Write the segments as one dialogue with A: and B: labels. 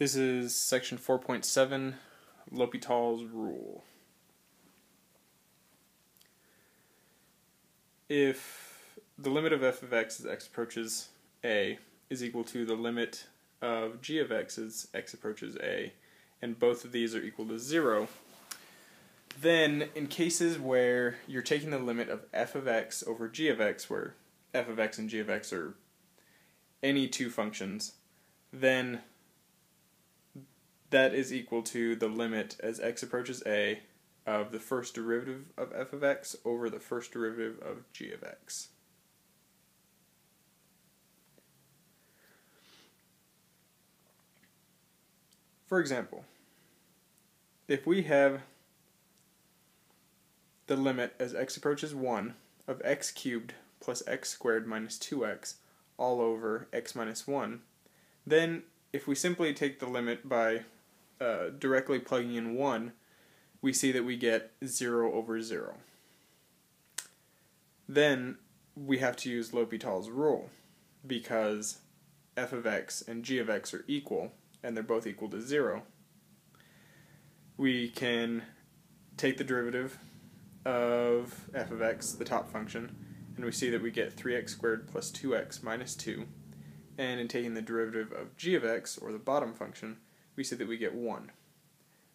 A: This is section 4.7, L'Hopital's rule. If the limit of f of x as x approaches a is equal to the limit of g of x as x approaches a, and both of these are equal to 0, then in cases where you're taking the limit of f of x over g of x, where f of x and g of x are any two functions, then that is equal to the limit as x approaches a of the first derivative of f of x over the first derivative of g of x. For example, if we have the limit as x approaches 1 of x cubed plus x squared minus 2x all over x minus 1, then if we simply take the limit by directly plugging in 1, we see that we get 0 over 0. Then we have to use L'Hopital's rule, because f of x and g of x are equal, and they're both equal to 0. We can take the derivative of f of x, the top function, and we see that we get 3x squared plus 2x minus 2. And in taking the derivative of g of x, or the bottom function, we see that we get 1.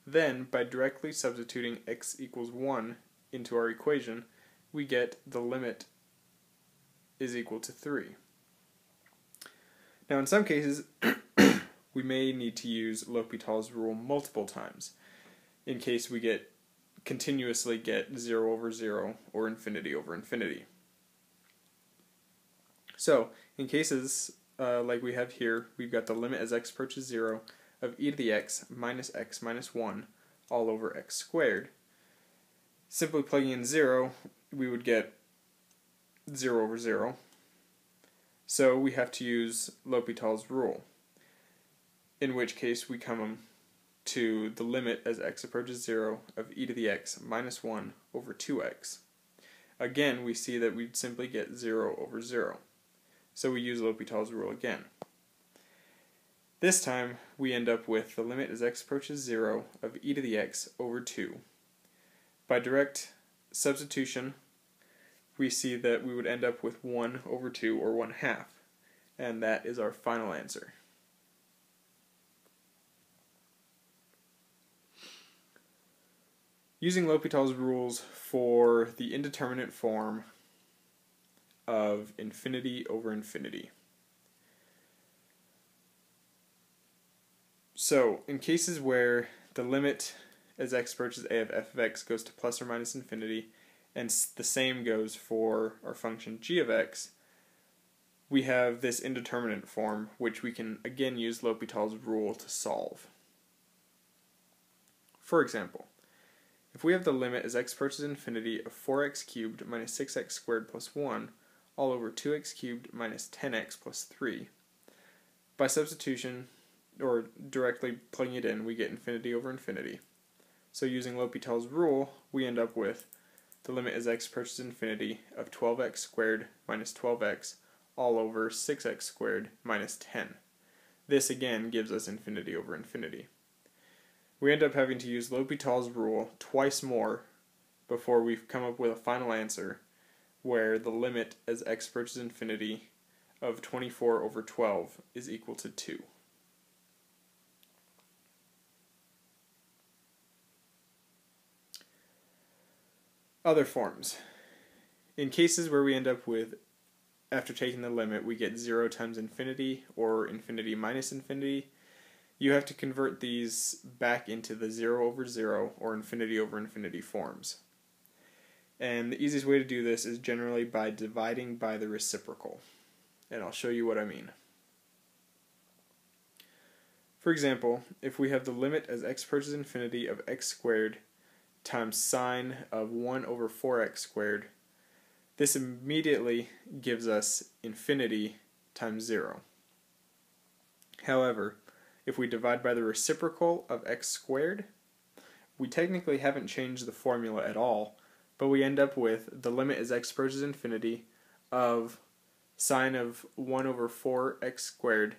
A: Then, by directly substituting x equals 1 into our equation, we get the limit is equal to 3. Now, in some cases, we may need to use L'Hopital's rule multiple times, in case we continuously get 0 over 0 or infinity over infinity. So, in cases like we have here, we've got the limit as x approaches 0 of e to the x minus 1 all over x squared. Simply plugging in 0, we would get 0 over 0. So we have to use L'Hopital's rule, in which case we come to the limit as x approaches 0 of e to the x minus 1 over 2x. Again, we see that we'd simply get 0 over 0. So we use L'Hopital's rule again. This time, we end up with the limit as x approaches 0 of e to the x over 2. By direct substitution, we see that we would end up with 1 over 2, or 1/2, and that is our final answer. Using L'Hopital's rules for the indeterminate form of infinity over infinity. So, in cases where the limit as x approaches a of f of x goes to plus or minus infinity, and the same goes for our function g of x, we have this indeterminate form, which we can again use L'Hopital's rule to solve. For example, if we have the limit as x approaches infinity of 4x cubed minus 6x squared plus 1 all over 2x cubed minus 10x plus 3, by substitution, or directly plugging it in, we get infinity over infinity. So using L'Hopital's rule, we end up with the limit as x approaches infinity of 12x squared minus 12x all over 6x squared minus 10. This again gives us infinity over infinity. We end up having to use L'Hopital's rule twice more before we've come up with a final answer, where the limit as x approaches infinity of 24 over 12 is equal to 2. Other forms. In cases where we end up with, after taking the limit, we get 0 times infinity or infinity minus infinity, you have to convert these back into the 0 over 0 or infinity over infinity forms. And the easiest way to do this is generally by dividing by the reciprocal. And I'll show you what I mean. For example, if we have the limit as x approaches infinity of x squared times sine of 1 over 4x squared, this immediately gives us infinity times 0. However, if we divide by the reciprocal of x squared, we technically haven't changed the formula at all, but we end up with the limit as x approaches infinity of sine of 1 over 4x squared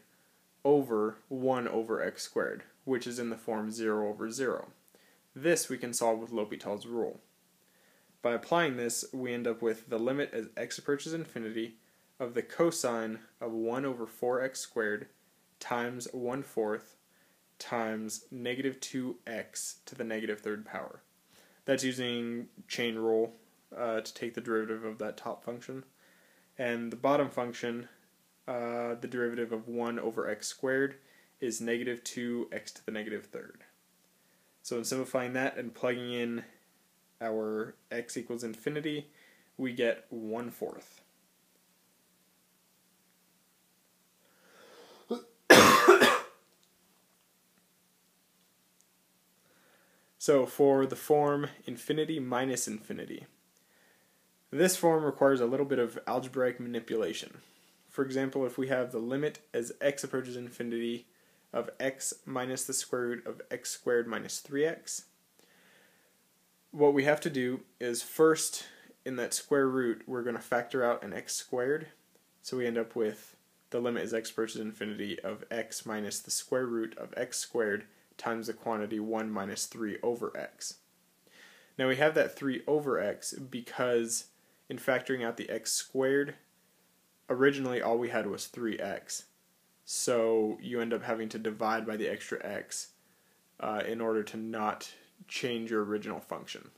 A: over 1 over x squared, which is in the form 0 over 0. This we can solve with L'Hopital's rule. By applying this, we end up with the limit as x approaches infinity of the cosine of 1 over 4x squared times 1/4 times negative 2x to the negative third power. That's using chain rule to take the derivative of that top function. And the bottom function, the derivative of 1 over x squared, is negative 2x to the negative third. So in simplifying that and plugging in our x equals infinity, we get 1/4. So for the form infinity minus infinity, this form requires a little bit of algebraic manipulation. For example, if we have the limit as x approaches infinity of x minus the square root of x squared minus 3x, what we have to do is first, in that square root, we're going to factor out an x squared. So we end up with the limit as x approaches infinity of x minus the square root of x squared times the quantity 1 minus 3 over x. Now we have that 3 over x because in factoring out the x squared, originally all we had was 3x. So you end up having to divide by the extra x in order to not change your original function.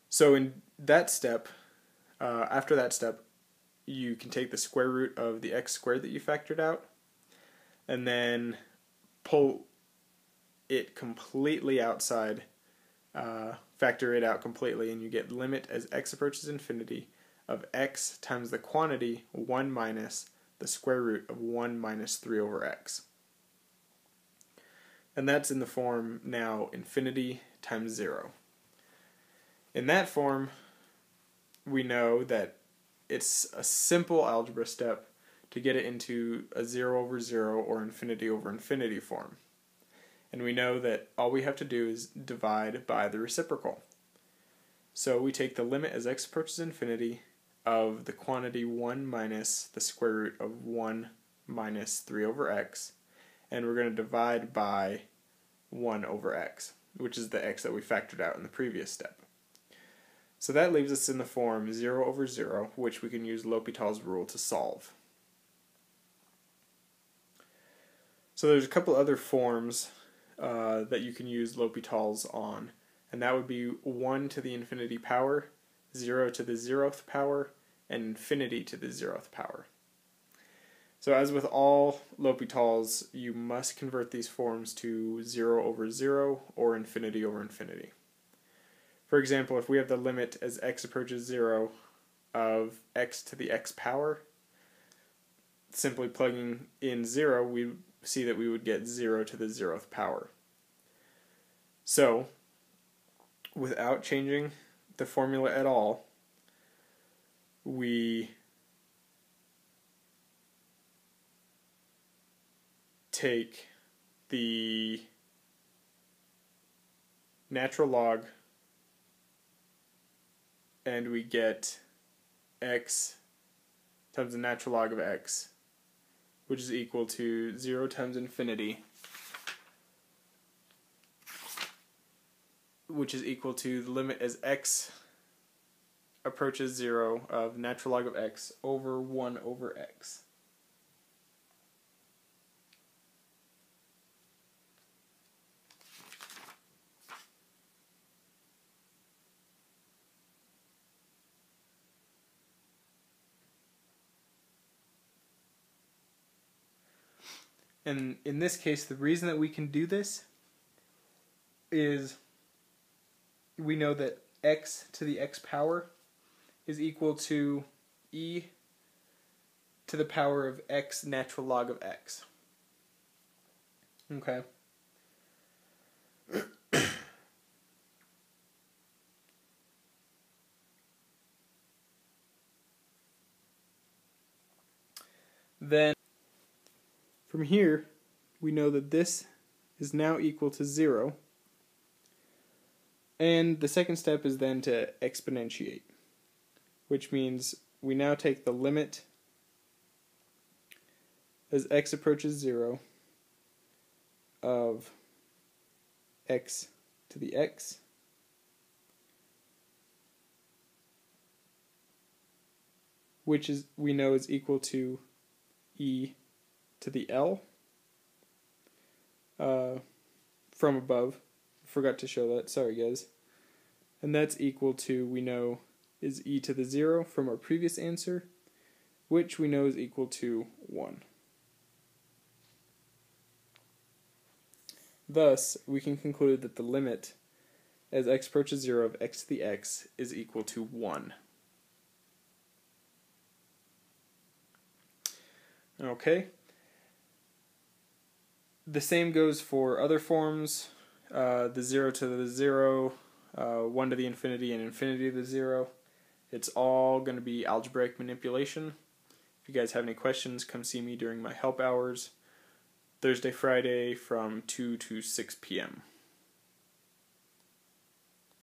A: So in that step, after that step, you can take the square root of the x squared that you factored out and then pull it completely outside, factor it out completely, and you get limit as x approaches infinity of x times the quantity 1 minus the square root of 1 minus 3 over x. And that's in the form now infinity times 0. In that form, we know that it's a simple algebra step to get it into a 0 over 0 or infinity over infinity form. And we know that all we have to do is divide by the reciprocal. So we take the limit as x approaches infinity of the quantity 1 minus the square root of 1 minus 3 over x, and we're going to divide by 1 over x, which is the x that we factored out in the previous step. So that leaves us in the form 0 over 0, which we can use L'Hopital's rule to solve. So there's a couple other forms that you can use L'Hopital's on, and that would be 1 to the infinity power, 0 to the 0th power, and infinity to the 0th power. So as with all L'Hopital's, you must convert these forms to 0 over 0 or infinity over infinity. For example, if we have the limit as x approaches 0 of x to the x power, simply plugging in 0, we see that we would get 0 to the 0th power. So, without changing the formula at all, we take the natural log and we get x times the natural log of x, which is equal to 0 times infinity, which is equal to the limit as x approaches 0 of natural log of x over 1 over x. And in this case, the reason that we can do this is we know that x to the x power is equal to e to the power of x natural log of x. Okay. Then from here, we know that this is now equal to 0. And the second step is then to exponentiate, which means we now take the limit as x approaches 0 of x to the x which is we know is equal to e to the L from above. Forgot to show that, sorry guys. And that's equal to, we know, is e to the 0 from our previous answer, which we know is equal to 1. Thus, we can conclude that the limit as x approaches 0 of x to the x is equal to 1. Okay. The same goes for other forms, the 0 to the 0, 1 to the infinity, and infinity to the 0. It's all going to be algebraic manipulation. If you guys have any questions, come see me during my help hours, Thursday, Friday from 2 to 6 p.m.